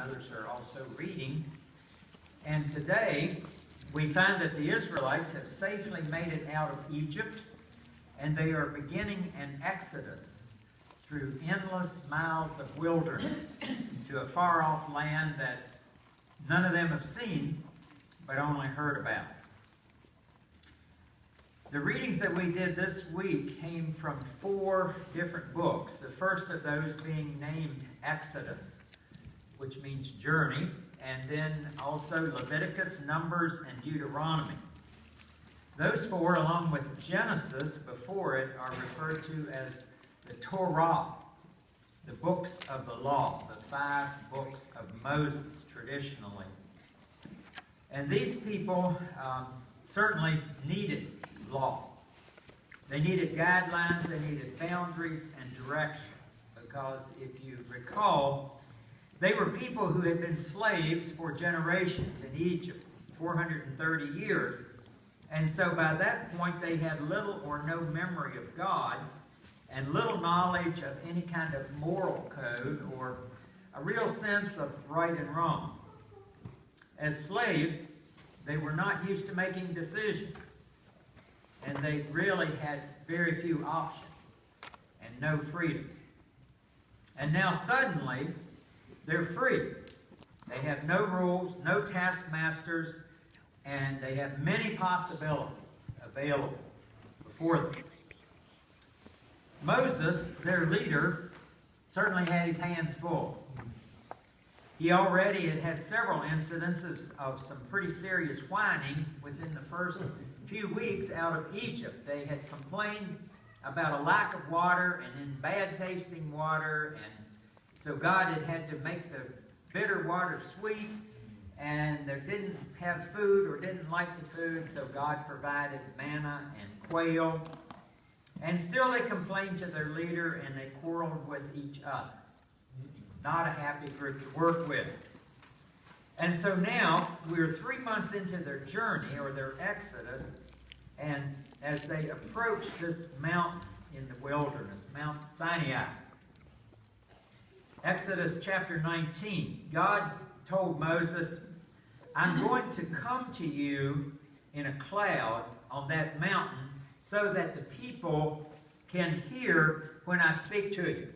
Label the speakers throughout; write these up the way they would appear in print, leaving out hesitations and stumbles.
Speaker 1: others are also reading. And today, we find that the Israelites have safely made it out of Egypt, and they are beginning an exodus through endless miles of wilderness to a far-off land that none of them have seen, but only heard about. The readings that we did this week came from 4 different books. The first of those being named Exodus, which means journey, and then also Leviticus, Numbers, and Deuteronomy. Those 4, along with Genesis before it, are referred to as the Torah, the books of the law, the 5 books of Moses, traditionally. And these people certainly needed law. They needed guidelines, they needed boundaries and direction, because if you recall, they were people who had been slaves for generations in Egypt, 430 years. And so by that point, they had little or no memory of God and little knowledge of any kind of moral code or a real sense of right and wrong. As slaves, they were not used to making decisions, and they really had very few options and no freedom. And now suddenly, they're free. They have no rules, no taskmasters, and they have many possibilities available before them. Moses, their leader, certainly had his hands full. He already had several incidences of some pretty serious whining within the first few weeks out of Egypt. They had complained about a lack of water and in bad tasting water, and so God had to make the bitter water sweet, and they didn't have food or didn't like the food, so God provided manna and quail. And still they complained to their leader and they quarreled with each other. Not a happy group to work with. And so now we're 3 months into their journey, or their exodus, and as they approach this mountain in the wilderness, Mount Sinai. Exodus chapter 19, God told Moses, I'm going to come to you in a cloud on that mountain so that the people can hear when I speak to you.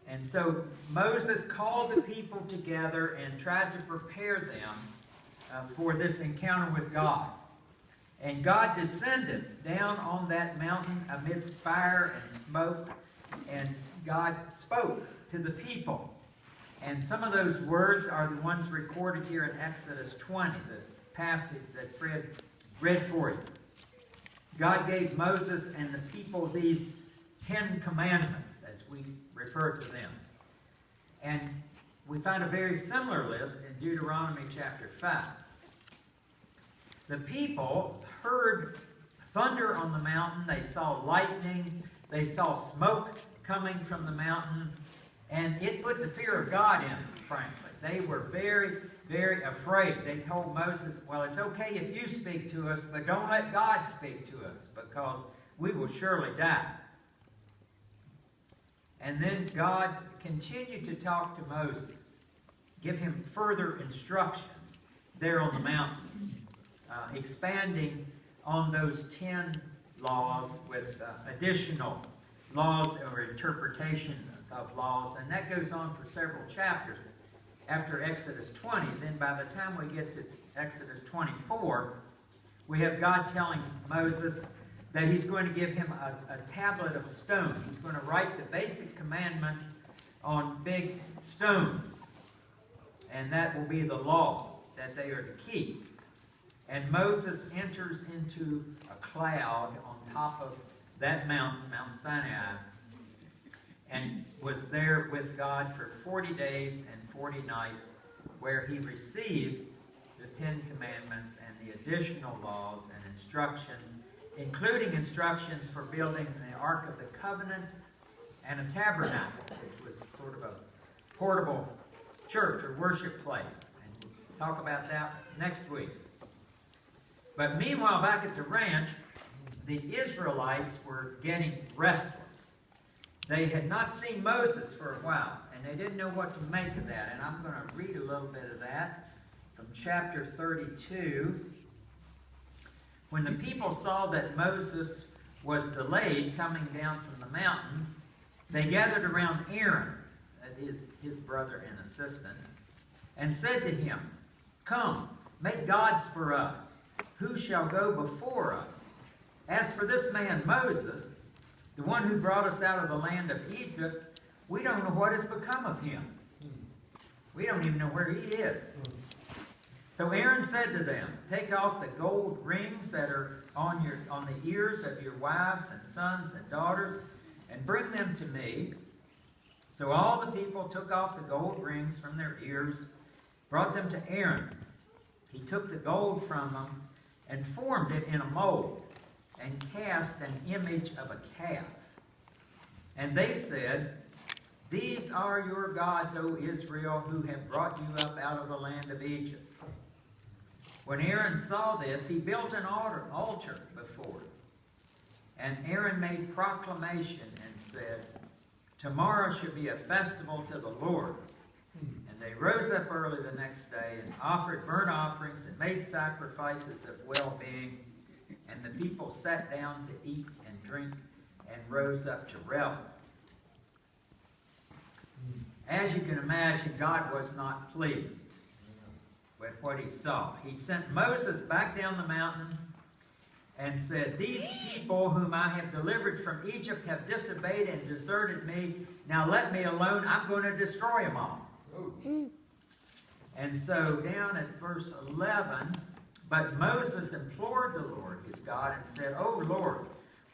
Speaker 1: And so Moses called the people together and tried to prepare them for this encounter with God. And God descended down on that mountain amidst fire and smoke, and God spoke to the people. And some of those words are the ones recorded here in Exodus 20, the passage that Fred read for you. God gave Moses and the people these 10 commandments, as we refer to them. And we find a very similar list in Deuteronomy chapter 5. The people heard thunder on the mountain, they saw lightning, they saw smoke coming from the mountain, and it put the fear of God in them, frankly. They were very, very afraid. They told Moses, well, it's okay if you speak to us, but don't let God speak to us, because we will surely die. And then God continued to talk to Moses, give him further instructions there on the mountain, expanding on those 10 laws with additional laws or interpretations of laws. And that goes on for several chapters after Exodus 20. Then by the time we get to Exodus 24, we have God telling Moses that he's going to give him a tablet of stone. He's going to write the basic commandments on big stones. And that will be the law that they are to keep. And Moses enters into a cloud on top of that mountain, Mount Sinai, and was there with God for 40 days and 40 nights, where he received the 10 commandments and the additional laws and instructions, including instructions for building the Ark of the Covenant and a tabernacle, which was sort of a portable church or worship place. And we'll talk about that next week. But meanwhile, back at the ranch, the Israelites were getting restless. They had not seen Moses for a while, and and they didn't know what to make of that. And I'm going to read a little bit of that from chapter 32. When the people saw that Moses was delayed coming down from the mountain, they gathered around Aaron, his brother and assistant, and said to him, "Come, make gods for us. Who shall go before us? As for this man Moses, the one who brought us out of the land of Egypt, we don't know what has become of him." We don't even know where he is. So Aaron said to them, "Take off the gold rings that are on the ears of your wives and sons and daughters, and bring them to me." So all the people took off the gold rings from their ears, brought them to Aaron. He took the gold from them and formed it in a mold, and cast an image of a calf. And they said, "These are your gods, O Israel, who have brought you up out of the land of Egypt." When Aaron saw this, he built an altar before it. And Aaron made proclamation and said, "Tomorrow should be a festival to the Lord." And they rose up early the next day and offered burnt offerings and made sacrifices of well-being. And the people sat down to eat and drink and rose up to revel. As you can imagine, God was not pleased with what he saw. He sent Moses back down the mountain and said, "These people whom I have delivered from Egypt have disobeyed and deserted me. Now let me alone. I'm going to destroy them all." And so down at verse 11, "But Moses implored the Lord his God and said, 'O Lord,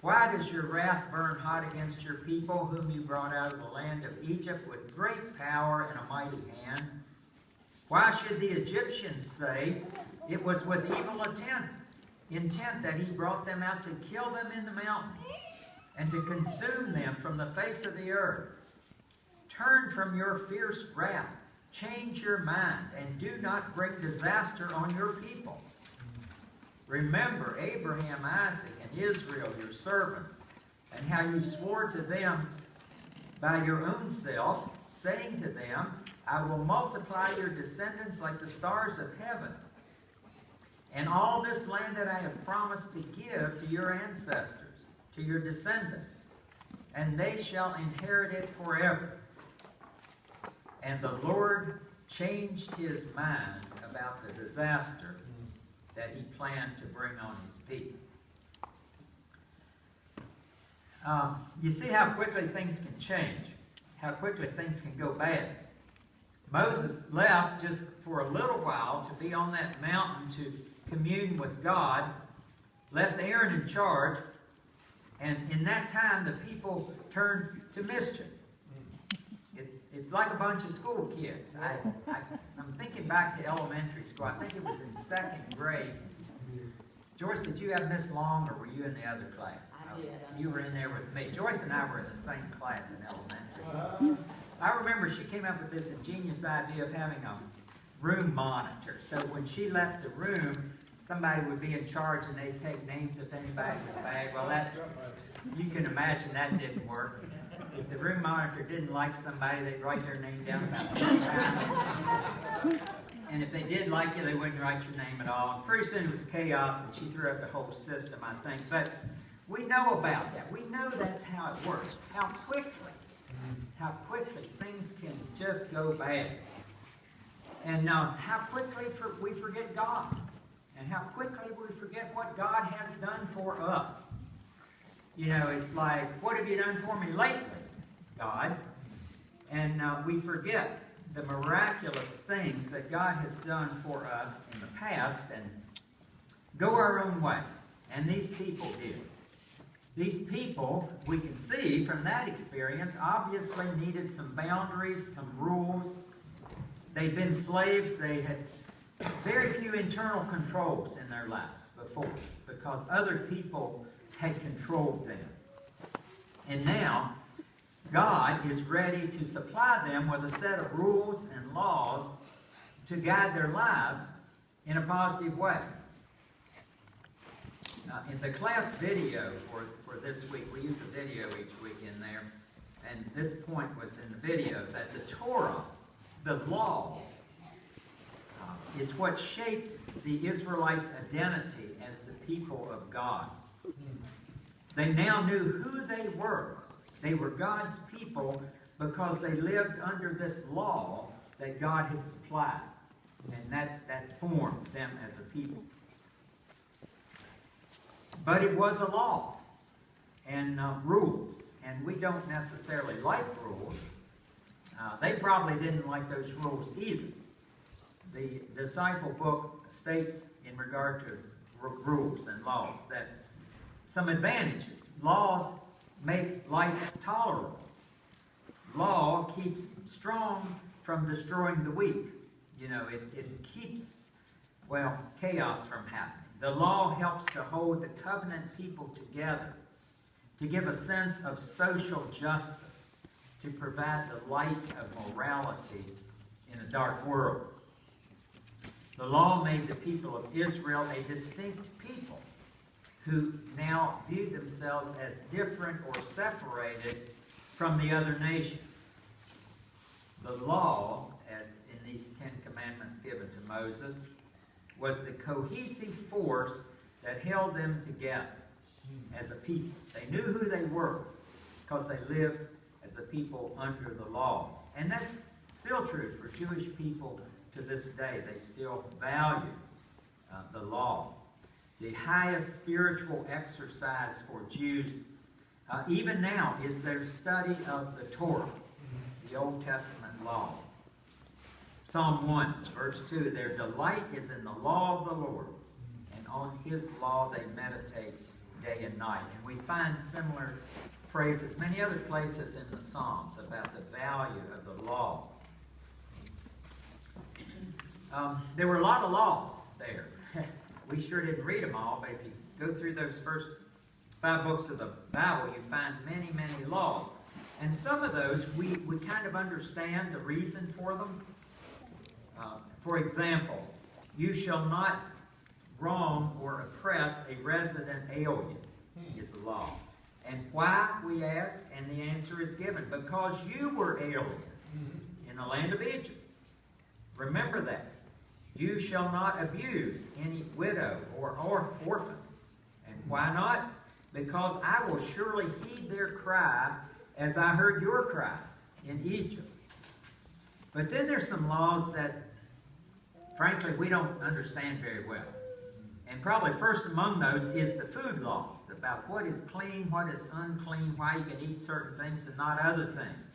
Speaker 1: why does your wrath burn hot against your people, whom you brought out of the land of Egypt with great power and a mighty hand? Why should the Egyptians say, it was with evil intent that he brought them out to kill them in the mountains and to consume them from the face of the earth? Turn from your fierce wrath, change your mind, and do not bring disaster on your people. Remember Abraham, Isaac, and Israel, your servants, and how you swore to them by your own self, saying to them, I will multiply your descendants like the stars of heaven. And all this land that I have promised to give to your ancestors, to your descendants, and they shall inherit it forever. And the Lord changed his mind about the disaster that he planned to bring on his people." You see how quickly things can change, how quickly things can go bad. Moses left just for a little while to be on that mountain to commune with God, left Aaron in charge, and in that time the people turned to mischief. It's like a bunch of school kids. I'm thinking back to elementary school. I think it was in second grade. Joyce, did you have Miss Long, or were you in the other class?
Speaker 2: I did.
Speaker 1: You were in there with me. Joyce and I were in the same class in elementary school. I remember she came up with this ingenious idea of having a room monitor. So when she left the room, somebody would be in charge and they'd take names if anybody was bad. Well, you can imagine that didn't work. If the room monitor didn't like somebody, they'd write their name down about 10 times. And if they did like you, they wouldn't write your name at all. And pretty soon it was chaos, and she threw up the whole system, I think. But we know about that. We know that's how it works. How quickly things can just go bad. And how quickly we forget God. And how quickly we forget what God has done for us. You know, it's like, what have you done for me lately, God? And we forget the miraculous things that God has done for us in the past and go our own way. And these people did. These people, we can see from that experience, obviously needed some boundaries, some rules. They'd been slaves. They had very few internal controls in their lives before because other people had controlled them. And now, God is ready to supply them with a set of rules and laws to guide their lives in a positive way. In the class video for this week, we use a video each week in there, and this point was in the video, that the Torah, the law, is what shaped the Israelites' identity as the people of God. They now knew who they were. They were God's people because they lived under this law that God had supplied, and that formed them as a people. But it was a law and rules, and we don't necessarily like rules. They probably didn't like those rules either. The disciple book states in regard to rules and laws that some advantages. Laws make life tolerable. Law keeps strong from destroying the weak. You know, it keeps, well, chaos from happening. The law helps to hold the covenant people together, to give a sense of social justice, to provide the light of morality in a dark world. The law made the people of Israel a distinct people who now viewed themselves as different or separated from the other nations. The law, as in these 10 commandments given to Moses, was the cohesive force that held them together as a people. They knew who they were because they lived as a people under the law. And that's still true for Jewish people to this day. They still value the law. The highest spiritual exercise for Jews, even now, is their study of the Torah, the Old Testament law. Psalm 1, verse 2, their delight is in the law of the Lord, and on his law they meditate day and night. And we find similar phrases, many other places in the Psalms, about the value of the law. There were a lot of laws there. We sure didn't read them all, but if you go through those first 5 books of the Bible, you find many, many laws. And some of those, we kind of understand the reason for them. For example, you shall not wrong or oppress a resident alien, is the law. And why, we ask, and the answer is given. Because you were aliens in the land of Egypt. Remember that. You shall not abuse any widow or orphan. And why not? Because I will surely heed their cry as I heard your cries in Egypt. But then there's some laws that, frankly, we don't understand very well. And probably first among those is the food laws, about what is clean, what is unclean, why you can eat certain things and not other things.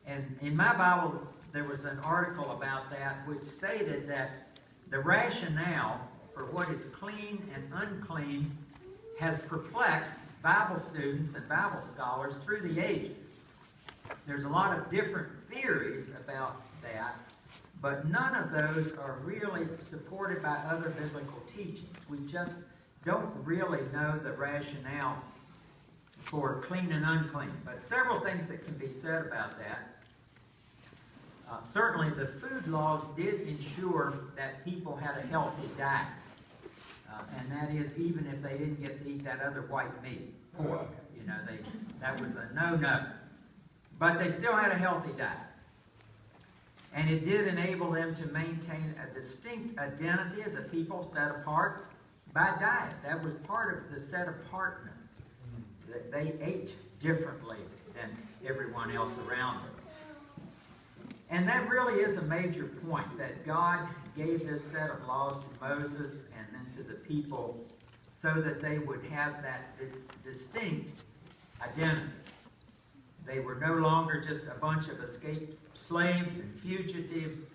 Speaker 1: And in my Bible, there was an article about that which stated that the rationale for what is clean and unclean has perplexed Bible students and Bible scholars through the ages. There's a lot of different theories about that, but none of those are really supported by other biblical teachings. We just don't really know the rationale for clean and unclean. But several things that can be said about that. Certainly the food laws did ensure that people had a healthy diet. And that is even if they didn't get to eat that other white meat, pork. You know, that was a no-no. But they still had a healthy diet. And it did enable them to maintain a distinct identity as a people set apart by diet. That was part of the set-apartness. They ate differently than everyone else around them. And that really is a major point, that God gave this set of laws to Moses and then to the people so that they would have that distinct identity. They were no longer just a bunch of escaped slaves and fugitives.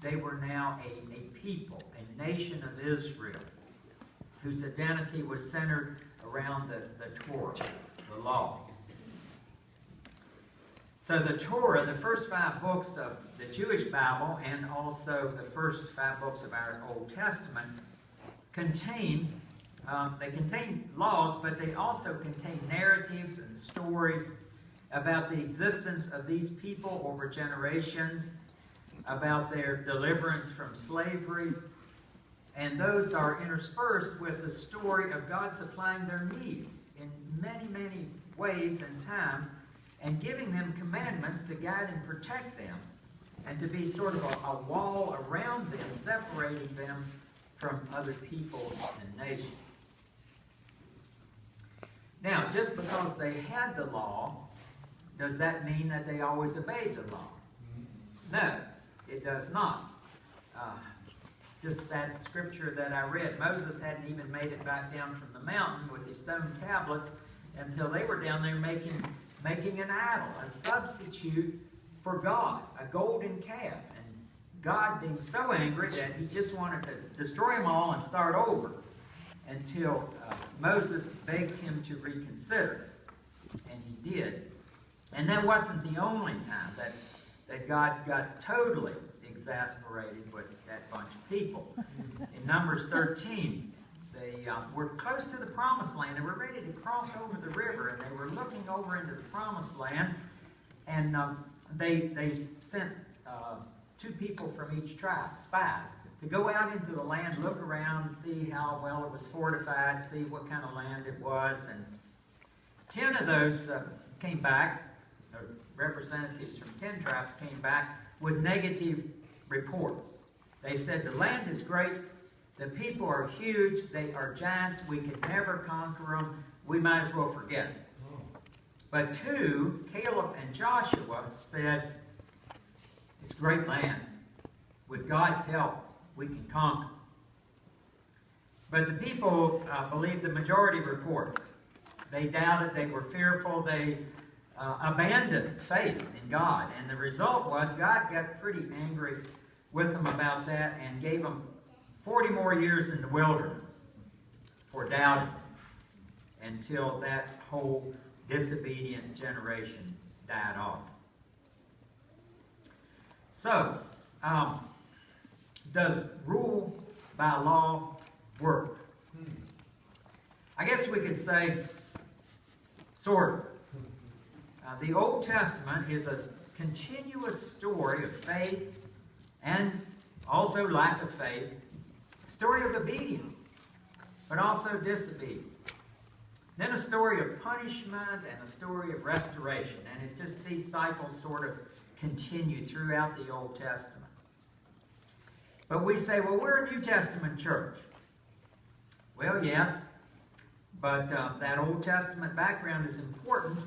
Speaker 1: They were now a people, a nation of Israel, whose identity was centered around the Torah, the law. So the Torah, the first 5 books of the Jewish Bible and also the first 5 books of our Old Testament contain laws, but they also contain narratives and stories about the existence of these people over generations, about their deliverance from slavery, and those are interspersed with the story of God supplying their needs in many, many ways and times, and giving them commandments to guide and protect them, and to be sort of a wall around them, separating them from other peoples and nations. Now, just because they had the law, does that mean that they always obeyed the law? No, it does not. Just that scripture that I read, Moses hadn't even made it back down from the mountain with the stone tablets until they were down there making an idol, a substitute for God, a golden calf. And God being so angry that he just wanted to destroy them all and start over, until Moses begged him to reconsider. And he did. And that wasn't the only time that God got totally exasperated with that bunch of people. In Numbers 13, they were close to the Promised Land. They were ready to cross over the river, and they were looking over into the Promised Land. And they sent 2 people from each tribe, spies, to go out into the land, look around, see how well it was fortified, see what kind of land it was. And 10 of those came back, representatives from 10 tribes came back with negative reports. They said, the land is great, the people are huge, they are giants, we could never conquer them, we might as well forget it. But 2, Caleb and Joshua, said, it's great land. With God's help, we can conquer. But the people believed the majority report. They doubted, they were fearful, they abandoned faith in God. And the result was God got pretty angry with them about that and gave them 40 more years in the wilderness for doubting, until that whole disobedient generation died off. So, does rule by law work? I guess we could say, sort of. The Old Testament is a continuous story of faith and also lack of faith, story of obedience, but also disobedience. Then a story of punishment and a story of restoration. And it just, these cycles sort of continue throughout the Old Testament. But we say, well, we're a New Testament church. Well, yes, but that Old Testament background is important,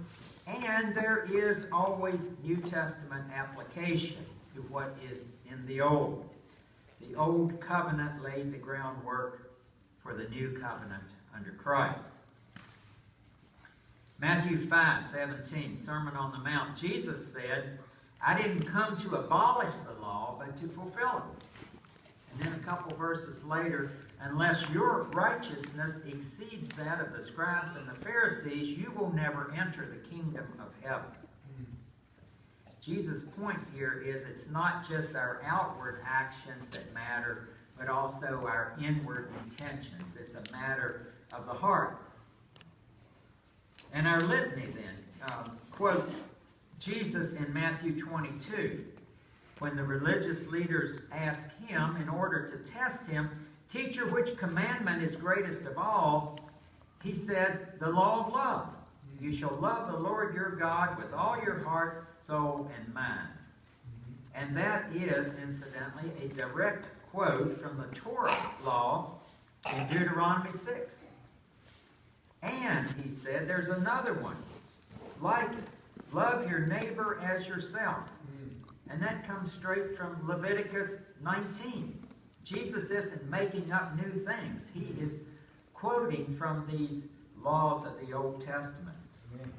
Speaker 1: and there is always New Testament application to what is in the Old. The Old Covenant laid the groundwork for the New Covenant under Christ. Matthew 5:17, Sermon on the Mount. Jesus said, I didn't come to abolish the law, but to fulfill it. And then a couple verses later, unless your righteousness exceeds that of the scribes and the Pharisees, you will never enter the kingdom of heaven. Jesus' point here is it's not just our outward actions that matter, but also our inward intentions. It's a matter of the heart. And our litany then quotes Jesus in Matthew 22, when the religious leaders ask him, in order to test him, Teacher, which commandment is greatest of all? He said, the law of love. You shall love the Lord your God with all your heart, soul, and mind. And that is, incidentally, a direct quote from the Torah law in Deuteronomy 6. And, he said, there's another one like it. Love your neighbor as yourself. And that comes straight from Leviticus 19. Jesus isn't making up new things. He is quoting from these laws of the Old Testament.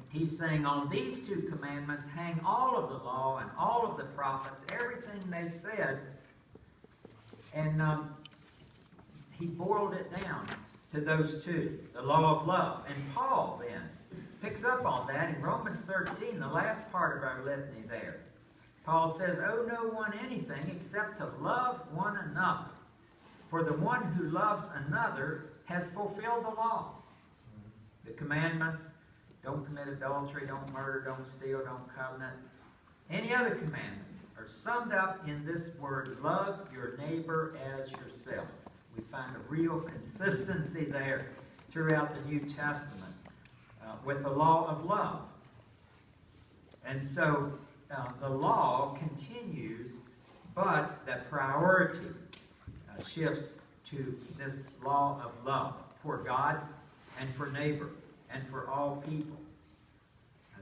Speaker 1: He's saying on these 2 commandments hang all of the law and all of the prophets, everything they said. And he boiled it down to those 2, the law of love. And Paul then picks up on that in Romans 13, the last part of our litany there. Paul says, owe no one anything except to love one another. For the one who loves another has fulfilled the law. The commandments, don't commit adultery, don't murder, don't steal, don't covenant, any other commandment are summed up in this word, love your neighbor as yourself. We find a real consistency there throughout the New Testament with the law of love. And so the law continues, but the priority shifts to this law of love for God and for neighbor and for all people.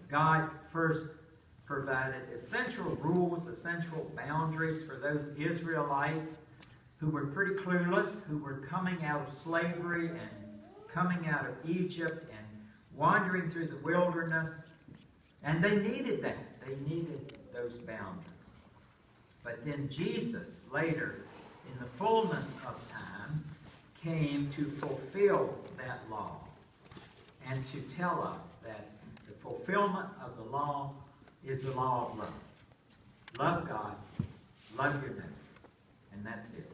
Speaker 1: God first provided essential rules, essential boundaries for those Israelites who were pretty clueless, who were coming out of slavery and coming out of Egypt and wandering through the wilderness. And they needed that. They needed those boundaries. But then Jesus, later, in the fullness of time, came to fulfill that law and to tell us that the fulfillment of the law is the law of love. Love God, love your neighbor, and that's it.